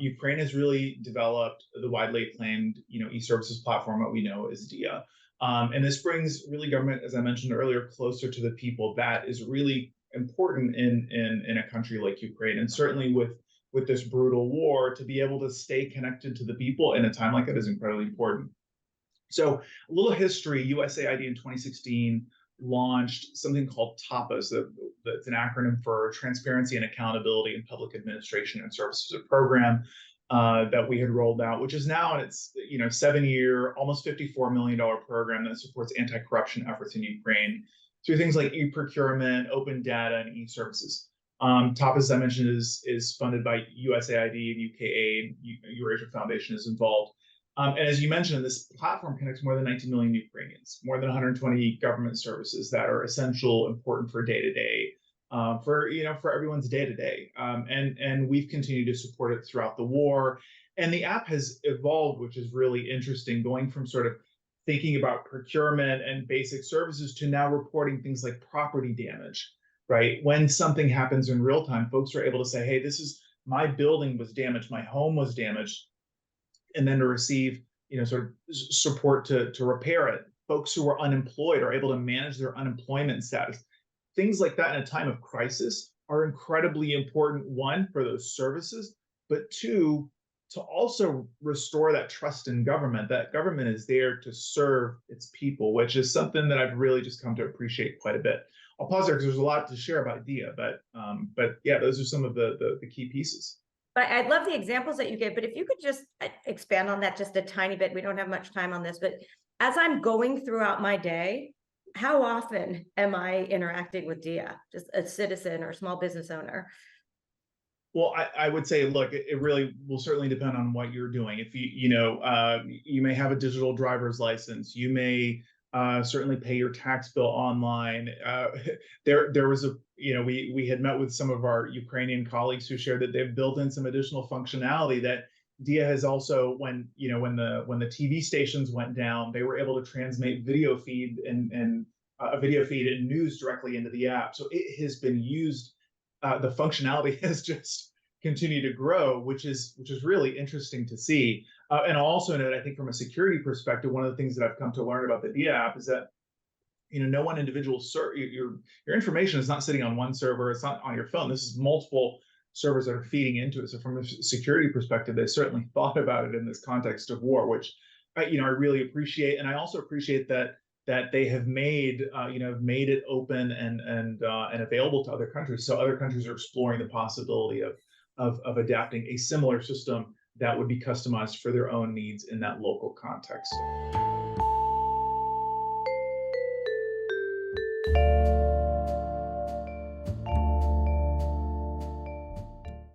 Ukraine has really developed the widely acclaimed, eServices platform that we know as Diia. And this brings really government, as I mentioned earlier, closer to the people. That is really important in a country like Ukraine, and certainly with this brutal war, to be able to stay connected to the people in a time like that is incredibly important. So a little history: USAID in 2016 launched something called TAPAS. That's an acronym for Transparency and Accountability in Public Administration and Services, a program that we had rolled out, which is now in its 7-year, almost $54 million program that supports anti-corruption efforts in Ukraine through things like e-procurement, open data, and e-services. TAPAS, as I mentioned, is funded by USAID, and UKAID, Eurasia Foundation is involved. And as you mentioned, this platform connects more than 19 million Ukrainians, more than 120 government services that are essential, important for day to day, for everyone's day to day. And we've continued to support it throughout the war. And the app has evolved, which is really interesting, going from sort of thinking about procurement and basic services to now reporting things like property damage, right? When something happens in real time, folks are able to say, hey, this is my building was damaged, my home was damaged, and then to receive, sort of support to repair it. Folks who are unemployed are able to manage their unemployment status. Things like that in a time of crisis are incredibly important, one, for those services, but two, to also restore that trust in government, that government is there to serve its people, which is something that I've really just come to appreciate quite a bit. I'll pause there because there's a lot to share about Diia, but yeah, those are some of the key pieces. But I love the examples that you gave, but if you could just expand on that just a tiny bit. We don't have much time on this, but as I'm going throughout my day, how often am I interacting with Diia, just a citizen or small business owner? Well, I would say, look, it really will certainly depend on what you're doing. If you may have a digital driver's license, you may certainly pay your tax bill online. There was we had met with some of our Ukrainian colleagues who shared that they've built in some additional functionality that Diia has also, when the TV stations went down, they were able to transmit video feed and a video feed and news directly into the app. So it has been used. The functionality has just continued to grow, which is really interesting to see. And I'll also note, I think from a security perspective, one of the things that I've come to learn about the Diia app is that no one individual your information is not sitting on one server, it's not on your phone. This is multiple servers that are feeding into it. So from a security perspective, they certainly thought about it in this context of war, which I really appreciate. And I also appreciate that they have made it open and available to other countries. So other countries are exploring the possibility of adapting a similar system that would be customized for their own needs in that local context.